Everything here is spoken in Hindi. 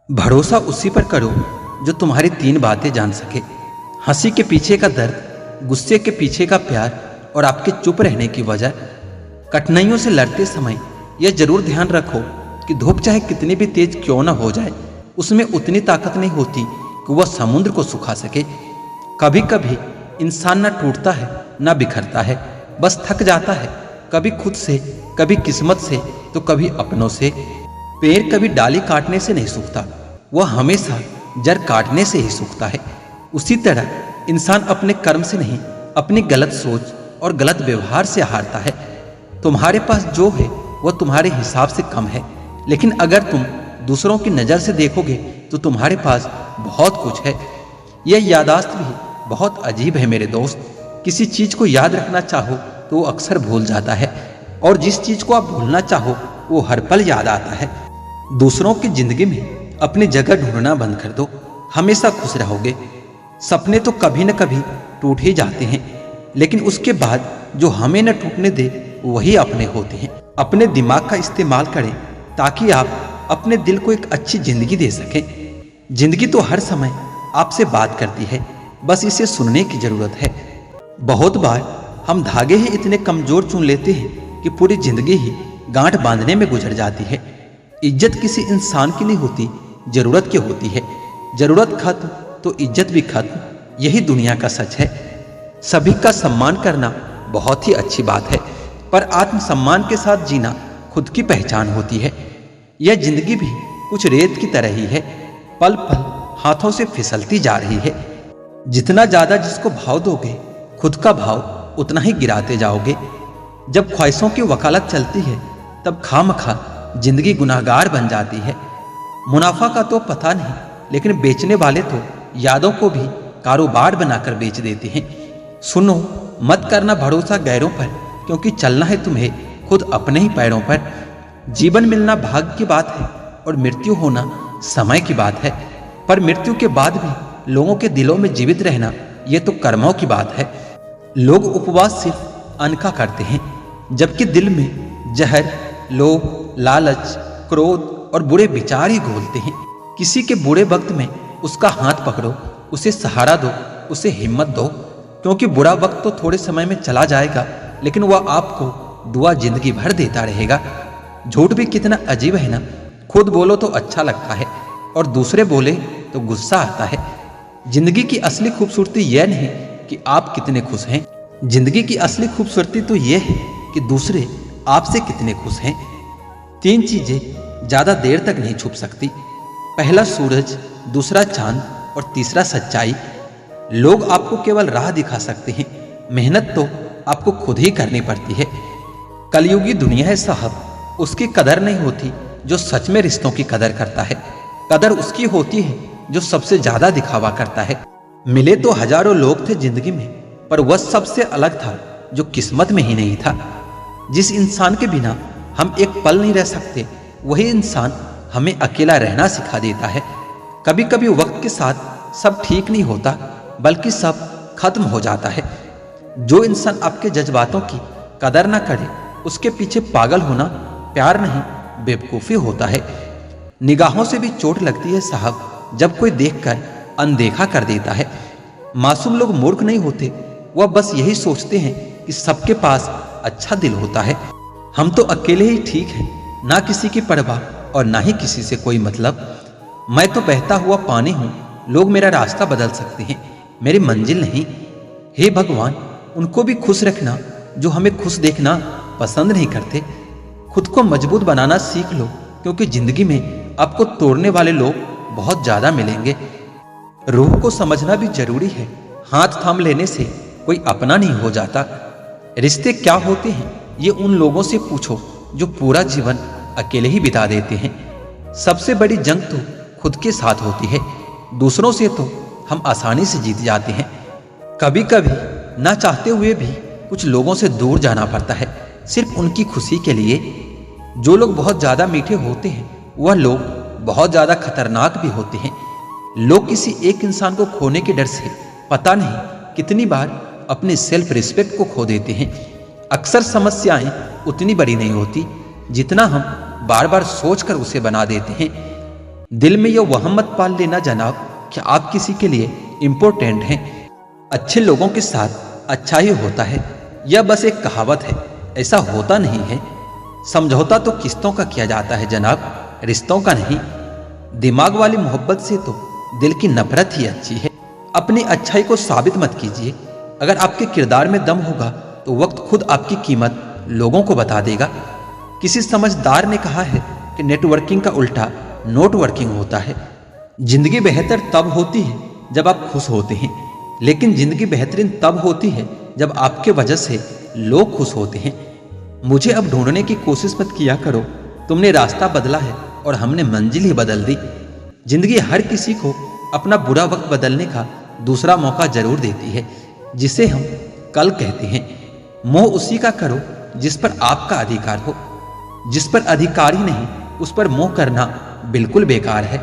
भरोसा उसी पर करो जो तुम्हारी तीन बातें जान सके। हंसी के पीछे का दर्द, गुस्से के पीछे का प्यार और आपके चुप रहने की वजह। कठिनाइयों से लड़ते समय यह जरूर ध्यान रखो कि धूप चाहे कितनी भी तेज क्यों ना हो जाए, उसमें उतनी ताकत नहीं होती कि वह समुद्र को सुखा सके। कभी कभी इंसान ना टूटता है ना बिखरता है, बस थक जाता है, कभी खुद से, कभी किस्मत से, तो कभी अपनों से। पेड़ कभी डाली काटने से नहीं सूखता, वह हमेशा जड़ काटने से ही सूखता है। उसी तरह इंसान अपने कर्म से नहीं, अपनी गलत सोच और गलत व्यवहार से हारता है। तुम्हारे पास जो है वह तुम्हारे हिसाब से कम है, लेकिन अगर तुम दूसरों की नज़र से देखोगे तो तुम्हारे पास बहुत कुछ है। यह याददाश्त भी बहुत अजीब है मेरे दोस्त। किसी चीज को याद रखना चाहो तो वो अक्सर भूल जाता है, और जिस चीज को आप भूलना चाहो वो हर पल याद आता है। दूसरों की जिंदगी में अपनी जगह ढूंढना बंद कर दो, हमेशा खुश रहोगे। सपने तो कभी न कभी टूट ही जाते हैं, लेकिन उसके बाद जो हमें न टूटने दे वही अपने होते हैं। अपने दिमाग का इस्तेमाल करें ताकि आप अपने दिल को एक अच्छी जिंदगी दे सकें। जिंदगी तो हर समय आपसे बात करती है, बस इसे सुनने की जरूरत है। बहुत बार हम धागे ही इतने कमजोर चुन लेते हैं कि पूरी जिंदगी ही गांठ बांधने में गुजर जाती है। इज्जत किसी इंसान की नहीं होती, जरूरत की होती है। जरूरत खत्म तो इज्जत भी खत्म, यही दुनिया का सच है। सभी का सम्मान करना बहुत ही अच्छी बात है, पर आत्मसम्मान के साथ जीना खुद की पहचान होती है। यह जिंदगी भी कुछ रेत की तरह ही है, पल पल हाथों से फिसलती जा रही है। जितना ज्यादा जिसको भाव दोगे, खुद का भाव उतना ही गिराते जाओगे। जब ख्वाहिशों की वकालत चलती है तब खामखा जिंदगी गुनाहगार बन जाती है। मुनाफा का तो पता नहीं, लेकिन बेचने वाले तो यादों को भी कारोबार बनाकर बेच देते हैं। सुनो, मत करना भरोसा गैरों पर, क्योंकि चलना है तुम्हें खुद अपने ही पैरों पर। जीवन मिलना भाग्य की बात है और मृत्यु होना समय की बात है, पर मृत्यु के बाद भी लोगों के दिलों में जीवित रहना यह तो कर्मों की बात है। लोग उपवास सिर्फ अन्न का करते हैं, जबकि दिल में जहर, लोभ, लालच, क्रोध और बुरे विचार ही घोलते हैं। किसी के बुरे वक्त में उसका हाथ पकड़ो, उसे सहारा दो, उसे हिम्मत दो, क्योंकि बुरा वक्त तो थोड़े समय में चला जाएगा, लेकिन वह आपको दुआ जिंदगी भर देता रहेगा। झूठ भी कितना अजीब है ना, खुद बोलो तो अच्छा लगता है और दूसरे बोले तो गुस्सा आता है। जिंदगी की असली खूबसूरती यह नहीं कि आप कितने खुश हैं, जिंदगी की असली खूबसूरती तो यह है कि दूसरे आपसे कितने खुश हैं। तीन चीजें ज्यादा देर तक नहीं छुप सकती, पहला सूरज, दूसरा चांद और तीसरा सच्चाई। लोग आपको केवल राह दिखा सकते हैं, मेहनत तो आपको खुद ही करनी पड़ती है। कलयुगी दुनिया है साहब, उसकी कदर नहीं होती जो सच में रिश्तों की कदर करता है। कदर उसकी होती है जो सबसे ज्यादा दिखावा करता है। मिले तो हजारों लोग थे जिंदगी में, पर वह सबसे अलग था जो किस्मत में ही नहीं था। जिस इंसान के बिना हम एक पल नहीं रह सकते, वही इंसान हमें अकेला रहना सिखा देता है। कभी कभी वक्त के साथ सब ठीक नहीं होता, बल्कि सब खत्म हो जाता है। जो इंसान आपके जज्बातों की कदर ना करे, उसके पीछे पागल होना प्यार नहीं बेवकूफ़ी होता है। निगाहों से भी चोट लगती है साहब, जब कोई देखकर अनदेखा कर देता है। मासूम लोग मूर्ख नहीं होते, वह बस यही सोचते हैं कि सबके पास अच्छा दिल होता है। हम तो अकेले ही ठीक हैं, ना किसी की परवाह और ना ही किसी से कोई मतलब। मैं तो बहता हुआ पानी हूँ, लोग मेरा रास्ता बदल सकते हैं, मेरी मंजिल नहीं। हे भगवान, उनको भी खुश रखना जो हमें खुश देखना पसंद नहीं करते। खुद को मजबूत बनाना सीख लो, क्योंकि जिंदगी में आपको तोड़ने वाले लोग बहुत ज्यादा मिलेंगे। रूह को समझना भी जरूरी है, हाथ थाम लेने से कोई अपना नहीं हो जाता। रिश्ते क्या होते हैं ये उन लोगों से पूछो जो पूरा जीवन अकेले ही बिता देते हैं। सबसे बड़ी जंग तो खुद के साथ होती है, दूसरों से तो हम आसानी से जीत जाते हैं। कभी कभी ना चाहते हुए भी कुछ लोगों से दूर जाना पड़ता है, सिर्फ उनकी खुशी के लिए। जो लोग बहुत ज्यादा मीठे होते हैं, वह लोग बहुत ज्यादा खतरनाक भी होते हैं। लोग किसी एक इंसान को खोने के डर से पता नहीं कितनी बार अपने सेल्फ रिस्पेक्ट को खो देते हैं। अक्सर समस्याएं उतनी बड़ी नहीं होती जितना हम बार बार सोचकर उसे बना देते हैं। दिल में यह वहम मत पाल लेना जनाब कि आप किसी के लिए इम्पोर्टेंट हैं। अच्छे लोगों के साथ अच्छा ही होता है, यह बस एक कहावत है, ऐसा होता नहीं है। समझौता तो किस्तों का किया जाता है जनाब, रिश्तों का नहीं। दिमाग वाली मोहब्बत से तो दिल की नफरत ही अच्छी है। अपनी अच्छाई को साबित मत कीजिए। अगर आपके किरदार में दम होगा तो वक्त खुद आपकी कीमत लोगों को बता देगा। किसी समझदार ने कहा है कि नेटवर्किंग का उल्टा नोट वर्किंग होता है। जिंदगी बेहतर तब होती है जब आप खुश होते हैं, लेकिन जिंदगी बेहतरीन तब होती है जब आपके वजह से लोग खुश होते हैं। मुझे अब ढूंढने की कोशिश मत किया करो, तुमने रास्ता बदला है और हमने मंजिल ही बदल दी। जिंदगी हर किसी को अपना बुरा वक्त बदलने का दूसरा मौका जरूर देती है, जिसे हम कल कहते हैं। मोह उसी का करो जिस पर आपका अधिकार हो, जिस पर अधिकार ही नहीं उस पर मोह करना बिल्कुल बेकार है।